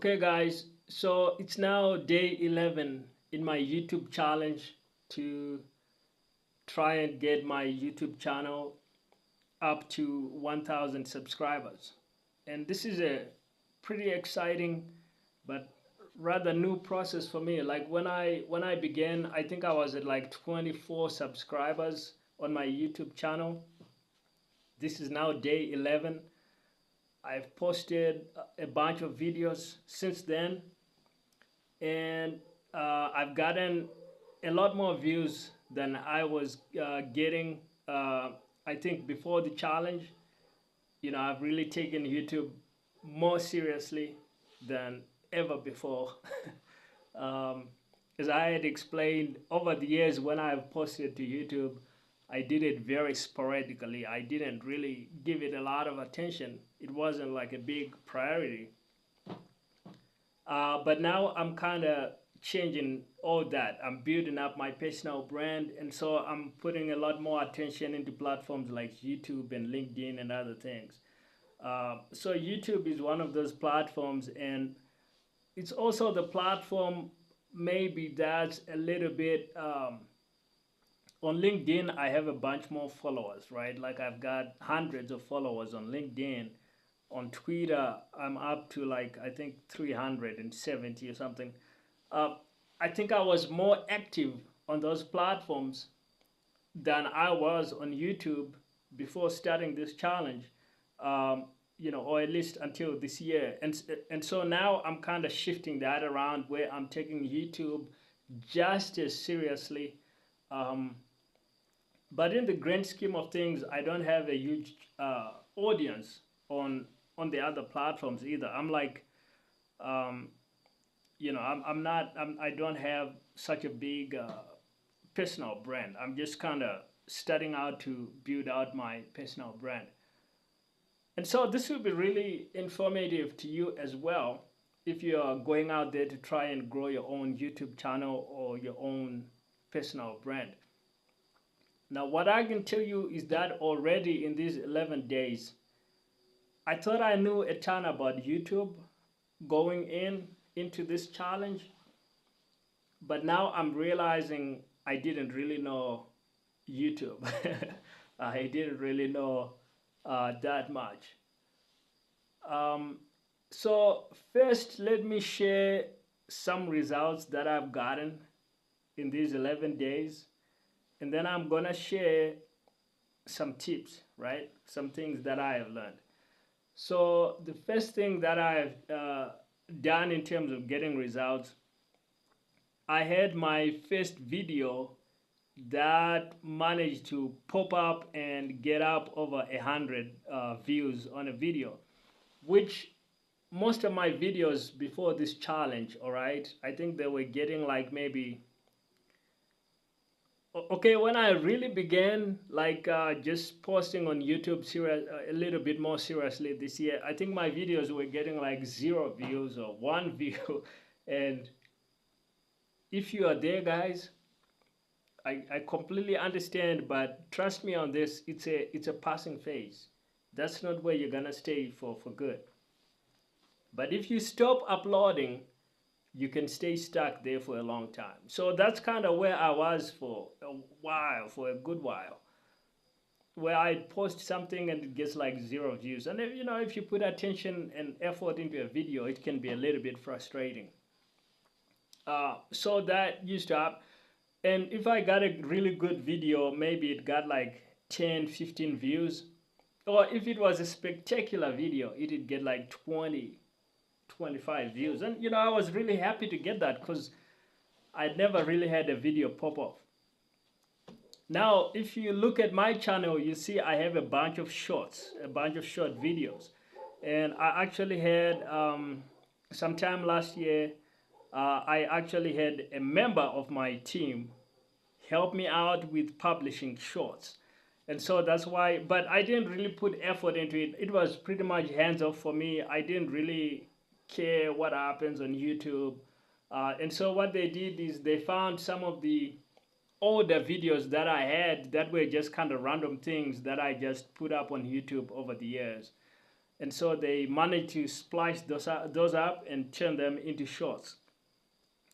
Okay guys, so it's now day 11 in my YouTube challenge to try and get my YouTube channel up to 1,000 subscribers. And this is a pretty exciting but rather new process for me. Like when I began, I think I was at like 24 subscribers on my YouTube channel. This is now day 11. I've posted a bunch of videos since then, and I've gotten a lot more views than I was getting. I think before the challenge, I've really taken YouTube more seriously than ever before. As I had explained over the years, when I've posted to YouTube, I did it very sporadically. I didn't really give it a lot of attention. It wasn't like a big priority. But now I'm kind of changing all that. I'm building up my personal brand, and so I'm putting a lot more attention into platforms like YouTube and LinkedIn and other things. So YouTube is one of those platforms, and it's also the platform maybe that's a little bit on LinkedIn. I have a bunch more followers, right? Like I've got hundreds of followers on LinkedIn. On Twitter, I'm up to like, I think 370 or something. I think I was more active on those platforms than I was on YouTube before starting this challenge, or at least until this year. And so now I'm kind of shifting that around, where I'm taking YouTube just as seriously. But in the grand scheme of things, I don't have a huge audience on the other platforms either. I'm like, I don't have such a big personal brand. I'm just kind of starting out to build out my personal brand. And so this will be really informative to you as well if you are going out there to try and grow your own YouTube channel or your own personal brand. Now, what I can tell you is that already in these 11 days, I thought I knew a ton about YouTube going into this challenge, but now I'm realizing I didn't really know YouTube. I didn't really know that much. So first, let me share some results that I've gotten in these 11 days. And then I'm going to share some tips, right? Some things that I have learned. So the first thing that I've done in terms of getting results, I had my first video that managed to pop up and get up over 100 views on a video, which most of my videos before this challenge, all right, I think they were getting like maybe, okay, when I really began like just posting on YouTube a little bit more seriously this year, I think my videos were getting like 0 views or 1 view. And if you are there, guys, I completely understand, but trust me on this, it's a passing phase. That's not where you're gonna stay for good. But if you stop uploading, you can stay stuck there for a long time. So that's kind of where I was for a while, for a good while, where I post something and it gets like 0 views. And if you put attention and effort into a video, it can be a little bit frustrating. So that used to happen. And if I got a really good video, maybe it got like 10, 15 views. Or if it was a spectacular video, it'd get like 20, 25 views. And I was really happy to get that because I'd never really had a video pop off. Now, if you look at my channel, you see I have a bunch of shorts, a bunch of short videos. And I actually had, sometime last year, I actually had a member of my team help me out with publishing shorts. And so that's why, but I didn't really put effort into it. It was pretty much hands off for me. I didn't really care what happens on YouTube. And so what they did is they found some of the older videos that I had that were just kind of random things that I just put up on YouTube over the years. And so they managed to splice those up and turn them into shorts.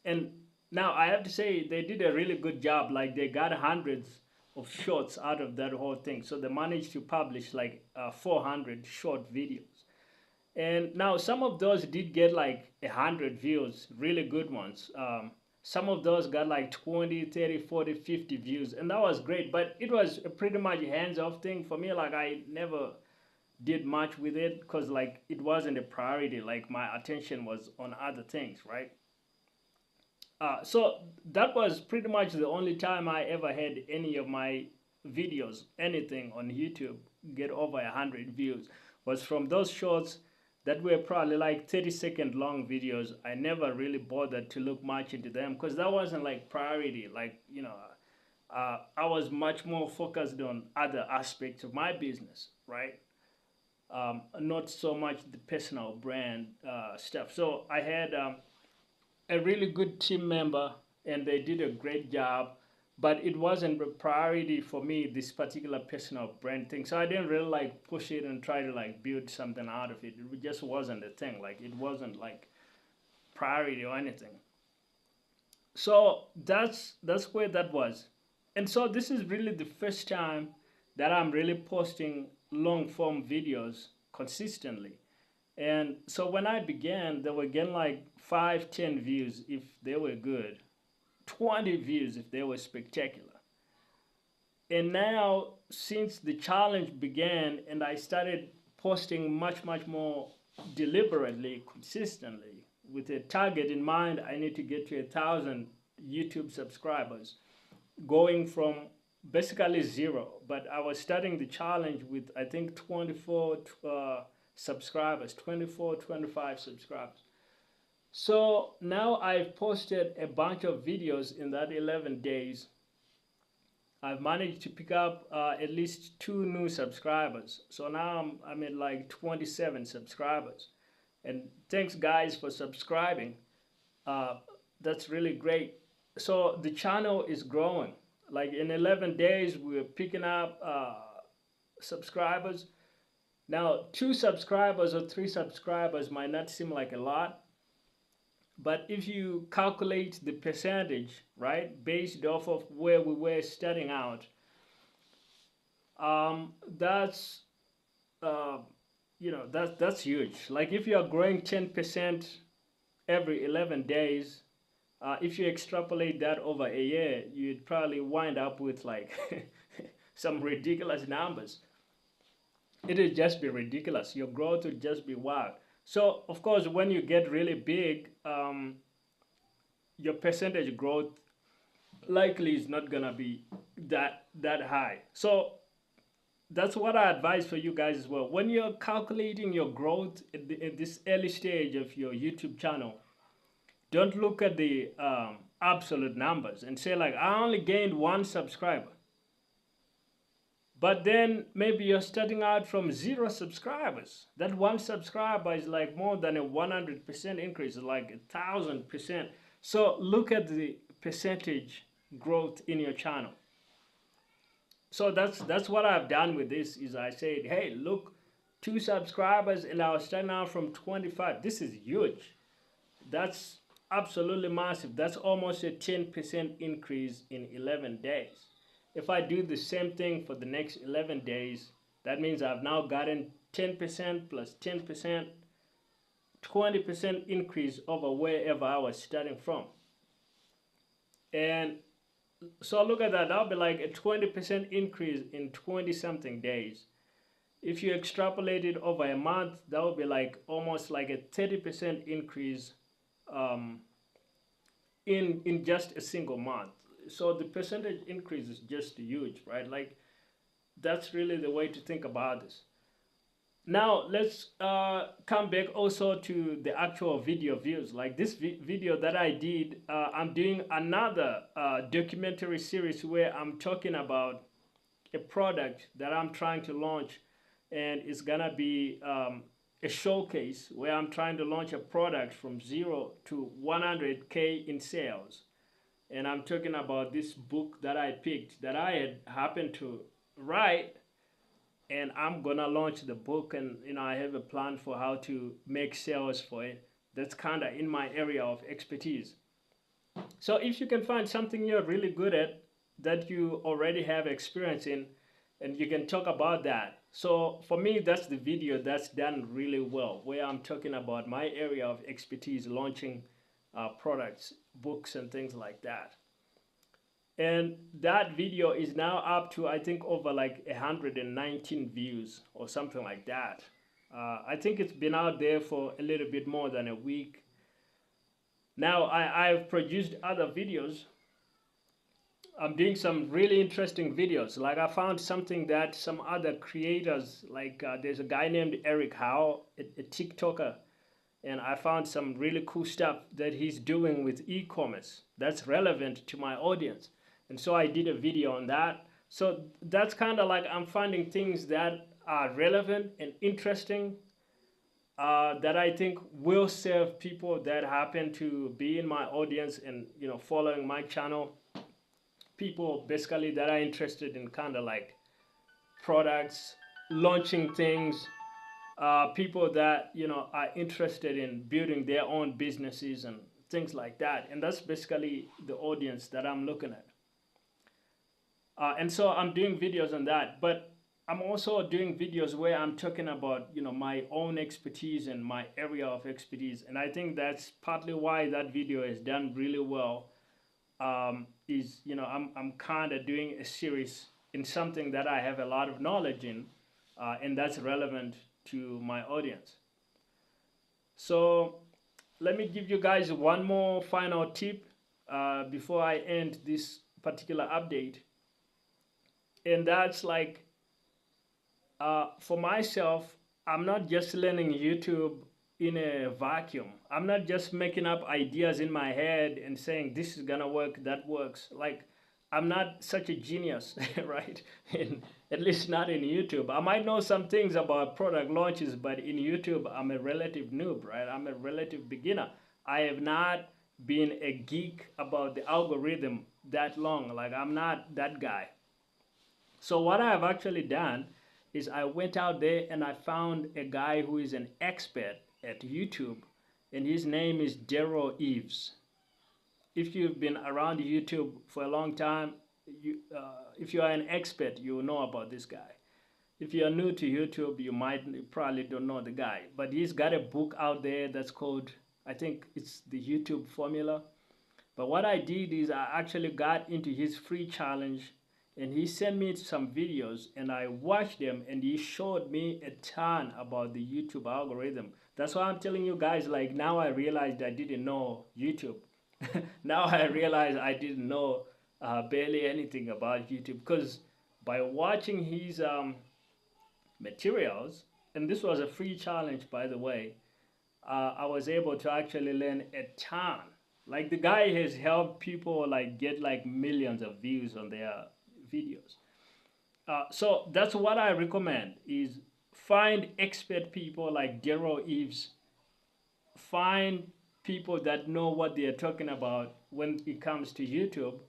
And now I have to say they did a really good job. Like they got hundreds of shorts out of that whole thing. So they managed to publish like 400 short videos. And now some of those did get like 100 views, really good ones. Some of those got like 20, 30, 40, 50 views. And that was great. But it was a pretty much hands-off thing for me. Like I never did much with it because like it wasn't a priority. Like my attention was on other things, right? So that was pretty much the only time I ever had any of my videos, anything on YouTube, get over 100 views, was from those shorts that were probably like 30-second long videos. I never really bothered to look much into them because that wasn't like priority. Like, you know, I was much more focused on other aspects of my business, right? Not so much the personal brand stuff. So I had a really good team member and they did a great job, but it wasn't a priority for me, this particular personal brand thing. So I didn't really like push it and try to like build something out of it. It just wasn't a thing. Like it wasn't like priority or anything. So that's where that was. And so this is really the first time that I'm really posting long form videos consistently. And so when I began, they were getting like 5, 10 views if they were good, 20 views if they were spectacular. And now, since the challenge began and I started posting much, much more deliberately, consistently, with a target in mind, I need to get to 1,000 YouTube subscribers, going from basically zero. But I was starting the challenge with, I think, 24 subscribers, 24, 25 subscribers. So now I've posted a bunch of videos in that 11 days. I've managed to pick up at least 2 new subscribers. So now I'm at like 27 subscribers. And thanks guys for subscribing. That's really great. So the channel is growing. Like in 11 days, we're picking up subscribers. Now, 2 subscribers or 3 subscribers might not seem like a lot, but if you calculate the percentage, right, based off of where we were starting out, that's that's huge. Like if you are growing 10% every 11 days, if you extrapolate that over a year, you'd probably wind up with like some ridiculous numbers. It would just be ridiculous. Your growth would just be wild. So, of course, when you get really big, your percentage growth likely is not gonna be that high. So that's what I advise for you guys as well. When you're calculating your growth at this early stage of your YouTube channel, don't look at the absolute numbers and say like, I only gained 1 subscriber. But then maybe you're starting out from 0 subscribers. That 1 subscriber is like more than a 100% increase, like 1,000%. So look at the percentage growth in your channel. So that's what I've done with this. Is I said, hey, look, 2 subscribers, and I was starting out from 25. This is huge. That's absolutely massive. That's almost a 10% increase in 11 days. If I do the same thing for the next 11 days, that means I've now gotten 10% plus 10%, 20% increase over wherever I was starting from. And so look at that. That'll be like a 20% increase in 20-something days. If you extrapolate it over a month, that would be like almost like a 30% increase in just a single month. So the percentage increase is just huge, right? Like that's really the way to think about this. Now let's come back also to the actual video views. Like this video that I did, I'm doing another documentary series where I'm talking about a product that I'm trying to launch, and it's gonna be a showcase where I'm trying to launch a product from 0 to 100K in sales. And I'm talking about this book that I picked, that I had happened to write and I'm gonna launch the book, and I have a plan for how to make sales for it. That's kind of in my area of expertise. So if you can find something you're really good at, that you already have experience in, and you can talk about that. So for me, that's the video that's done really well, where I'm talking about my area of expertise, launching products, books, and things like that. And that video is now up to, I think, over like 119 views or something like that. I think it's been out there for a little bit more than a week. Now I've produced other videos. I'm doing some really interesting videos. Like I found something that some other creators, like there's a guy named Eric Howe, a TikToker, and I found some really cool stuff that he's doing with e-commerce that's relevant to my audience. And so I did a video on that. So that's kind of like I'm finding things that are relevant and interesting, that I think will serve people that happen to be in my audience and following my channel. People basically that are interested in kind of like products, launching things, people that are interested in building their own businesses and things like that. And that's basically the audience that I'm looking at. And so I'm doing videos on that, but I'm also doing videos where I'm talking about my own expertise and my area of expertise. And I think that's partly why that video is done really well. Is I'm kind of doing a series in something that I have a lot of knowledge in, and that's relevant to my audience. So let me give you guys one more final tip before I end this particular update. And that's like, for myself, I'm not just learning YouTube in a vacuum. I'm not just making up ideas in my head and saying this is gonna work, that works. Like, I'm not such a genius, right? At least not in YouTube. I might know some things about product launches, but in YouTube, I'm a relative noob, right? I'm a relative beginner. I have not been a geek about the algorithm that long. Like, I'm not that guy. So what I have actually done is I went out there and I found a guy who is an expert at YouTube, and his name is Derral Eves. If you've been around YouTube for a long time, if you are an expert, you will know about this guy. If you are new to YouTube, you probably don't know the guy, but he's got a book out there that's called, I think it's the YouTube Formula. But what I did is I actually got into his free challenge, and he sent me some videos and I watched them, and he showed me a ton about the YouTube algorithm. That's why I'm telling you guys, like, now I realized I didn't know YouTube. Now I realize I didn't know barely anything about YouTube, because by watching his materials, and this was a free challenge, by the way, I was able to actually learn a ton. Like, the guy has helped people like get like millions of views on their videos. So that's what I recommend, is find expert people like Derral Eves. Find people that know what they are talking about when it comes to YouTube,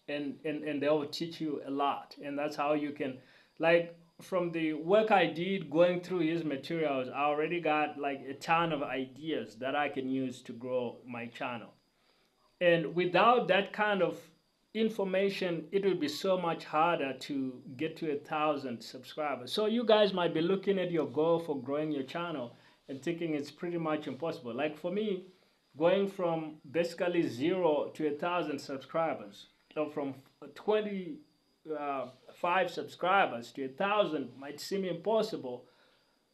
and they will teach you a lot. And that's how you can, like, from the work I did going through his materials, I already got like a ton of ideas that I can use to grow my channel. And without that kind of information, it will be so much harder to get to 1,000 subscribers. So you guys might be looking at your goal for growing your channel and thinking it's pretty much impossible. Like for me, going from basically 0 to 1,000 subscribers, or from 25 subscribers to 1,000 might seem impossible,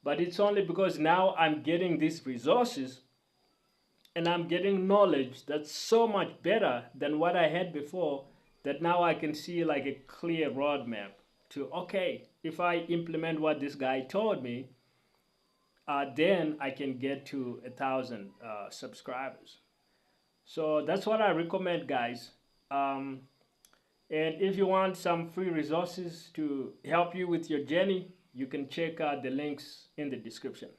but it's only because now I'm getting these resources and I'm getting knowledge that's so much better than what I had before, that now I can see like a clear roadmap to, okay, if I implement what this guy told me, then I can get to 1,000 subscribers. So that's what I recommend, guys. And if you want some free resources to help you with your journey, you can check out the links in the description.